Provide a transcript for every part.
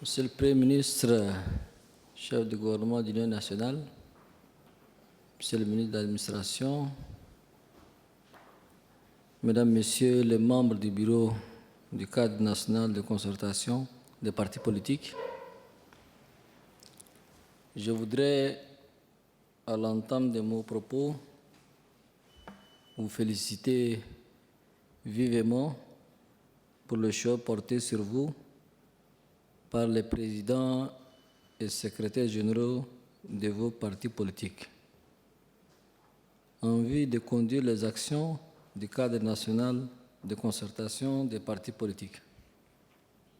Monsieur le Premier ministre, chef du gouvernement de l'Union nationale, Monsieur le ministre de l'Administration, Mesdames, Messieurs les membres du bureau du cadre national de concertation des partis politiques, je voudrais, à l'entame de mon propos, vous féliciter vivement pour le choix porté sur vous par les présidents et secrétaires généraux de vos partis politiques, en vue de conduire les actions du cadre national de concertation des partis politiques.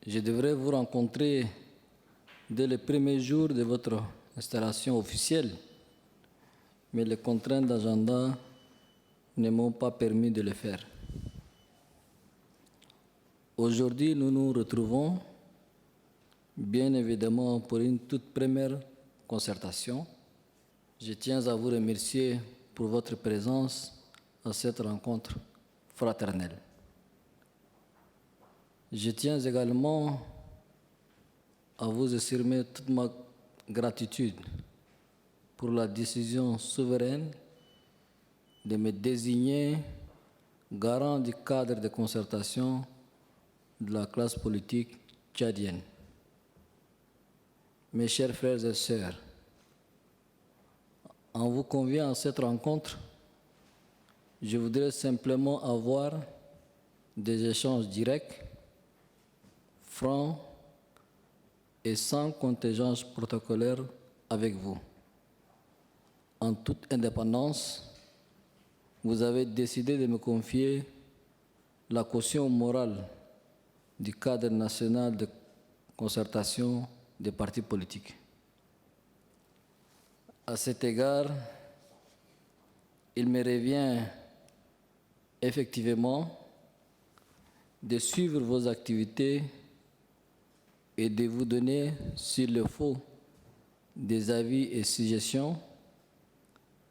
Je devrais vous rencontrer dès le premier jour de votre installation officielle, mais les contraintes d'agenda ne m'ont pas permis de le faire. Aujourd'hui, nous nous retrouvons bien évidemment pour une toute première concertation. Je tiens à vous remercier pour votre présence à cette rencontre fraternelle. Je tiens également à vous exprimer toute ma gratitude pour la décision souveraine de me désigner garant du cadre de concertation de la classe politique tchadienne. Mes chers frères et sœurs, en vous conviant à cette rencontre, je voudrais simplement avoir des échanges directs, francs et sans contingence protocolaire avec vous. En toute indépendance, vous avez décidé de me confier la caution morale du cadre national de concertation des partis politiques. À cet égard, il me revient effectivement de suivre vos activités et de vous donner, s'il le faut, des avis et suggestions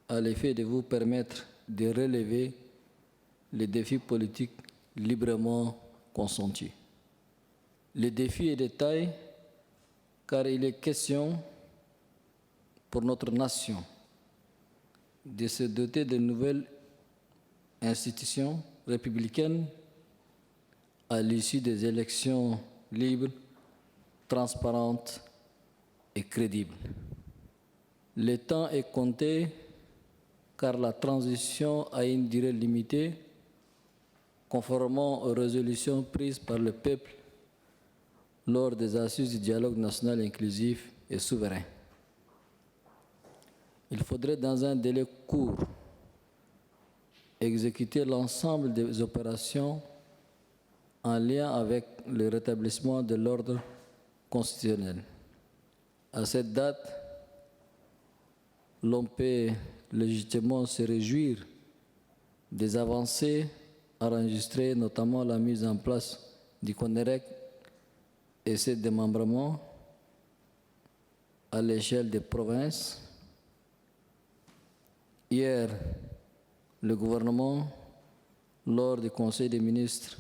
à l'effet de vous permettre de relever les défis politiques librement consentis. Le défi est de taille car il est question pour notre nation de se doter de nouvelles institutions républicaines à l'issue des élections libres, transparentes et crédibles. Le temps est compté car la transition a une durée limitée, conformément aux résolutions prises par le peuple lors des assises du dialogue national inclusif et souverain. Il faudrait, dans un délai court, exécuter l'ensemble des opérations en lien avec le rétablissement de l'ordre constitutionnel. À cette date, l'on peut légitimement se réjouir des avancées enregistrées, notamment la mise en place du CONEREC et ses démembrements à l'échelle des provinces. Hier, le gouvernement, lors du Conseil des ministres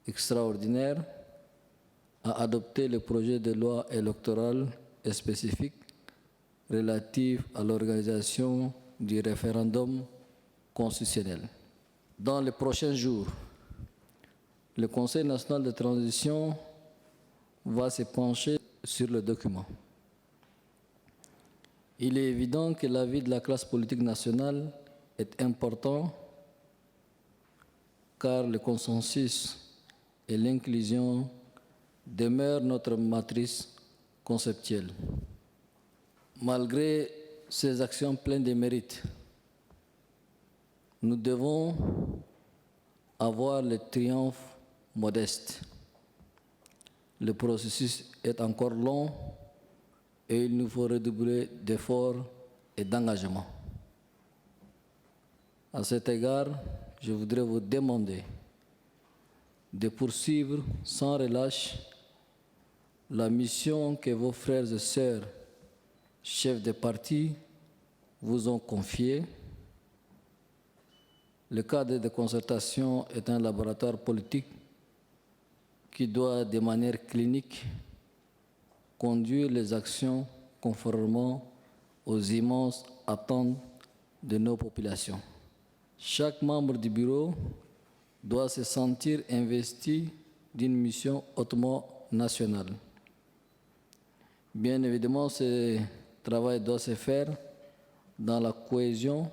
extraordinaire, a adopté le projet de loi électorale spécifique relatif à l'organisation du référendum constitutionnel. Dans les prochains jours, le Conseil national de transition va se pencher sur le document. Il est évident que l'avis de la classe politique nationale est important car le consensus et l'inclusion demeurent notre matrice conceptuelle. Malgré ces actions pleines de mérite, nous devons avoir le triomphe modeste. Le processus est encore long et il nous faut redoubler d'efforts et d'engagement. À cet égard, je voudrais vous demander de poursuivre sans relâche la mission que vos frères et sœurs, chefs de parti, vous ont confiée. Le cadre de concertation est un laboratoire politique qui doit, de manière clinique, conduire les actions conformément aux immenses attentes de nos populations. Chaque membre du bureau doit se sentir investi d'une mission hautement nationale. Bien évidemment, ce travail doit se faire dans la cohésion,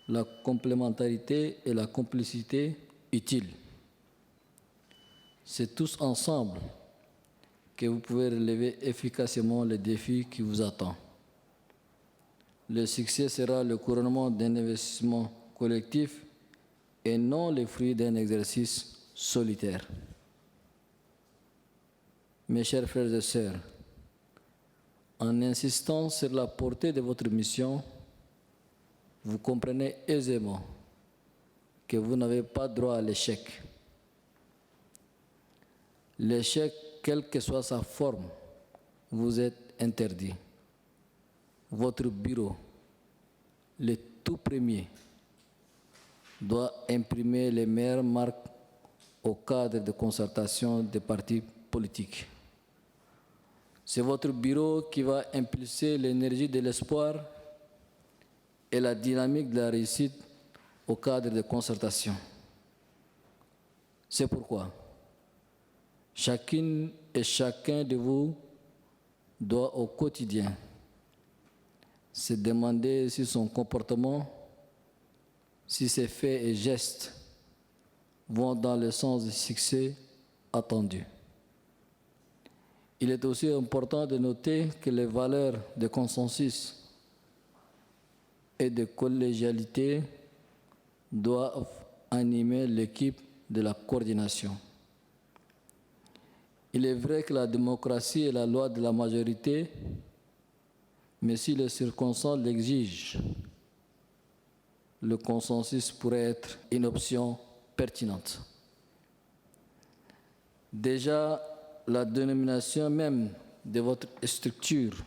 la complémentarité et la complicité utiles. C'est tous ensemble que vous pouvez relever efficacement les défis qui vous attendent. Le succès sera le couronnement d'un investissement collectif et non le fruit d'un exercice solitaire. Mes chers frères et sœurs, en insistant sur la portée de votre mission, vous comprenez aisément que vous n'avez pas droit à l'échec. L'échec, quelle que soit sa forme, vous est interdit. Votre bureau, le tout premier, doit imprimer les meilleures marques au cadre de concertation des partis politiques. C'est votre bureau qui va impulser l'énergie de l'espoir et la dynamique de la réussite au cadre de concertation. C'est pourquoi chacune et chacun de vous doit au quotidien se demander si son comportement, si ses faits et gestes vont dans le sens du succès attendu. Il est aussi important de noter que les valeurs de consensus et de collégialité doivent animer l'équipe de la coordination. Il est vrai que la démocratie est la loi de la majorité, mais si les circonstances l'exigent, le consensus pourrait être une option pertinente. Déjà, la dénomination même de votre structure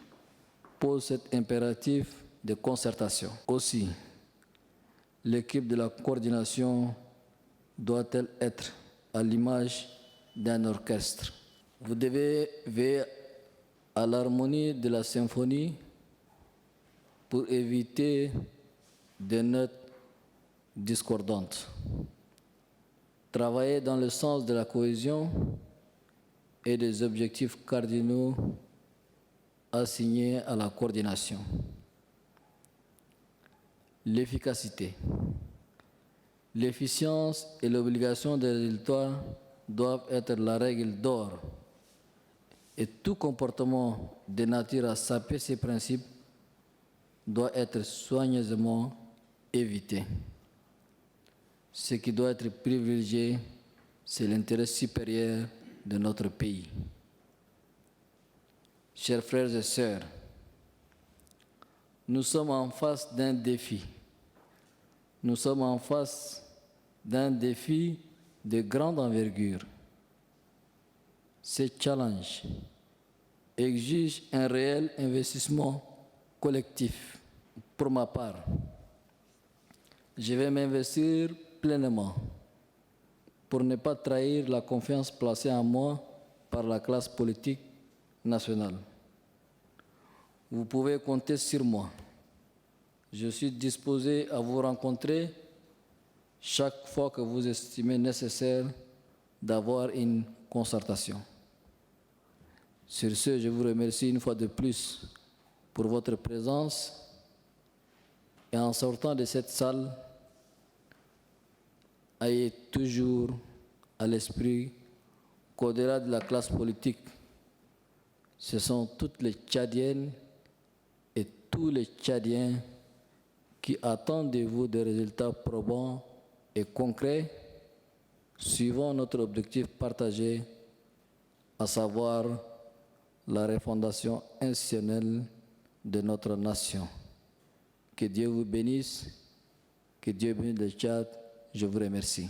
pose cet impératif de concertation. Aussi, l'équipe de la coordination doit-elle être à l'image d'un orchestre. Vous devez veiller à l'harmonie de la symphonie pour éviter des notes discordantes. Travailler dans le sens de la cohésion et des objectifs cardinaux assignés à la coordination. L'efficacité. L'efficience et l'obligation des résultats doivent être la règle d'or et tout comportement de nature à saper ces principes doit être soigneusement évité. Ce qui doit être privilégié, c'est l'intérêt supérieur de notre pays. Chers frères et sœurs, nous sommes en face d'un défi. Nous sommes en face d'un défi de grande envergure. Ce challenge exige un réel investissement collectif. Pour ma part, je vais m'investir pleinement pour ne pas trahir la confiance placée en moi par la classe politique nationale. Vous pouvez compter sur moi. Je suis disposé à vous rencontrer chaque fois que vous estimez nécessaire d'avoir une concertation. Sur ce, je vous remercie une fois de plus pour votre présence et en sortant de cette salle, ayez toujours à l'esprit qu'au-delà de la classe politique, ce sont toutes les Tchadiennes et tous les Tchadiens qui attendent de vous des résultats probants et concrets suivant notre objectif partagé, à savoir la refondation institutionnelle de notre nation. Que Dieu vous bénisse, que Dieu bénisse le Tchad. Je vous remercie.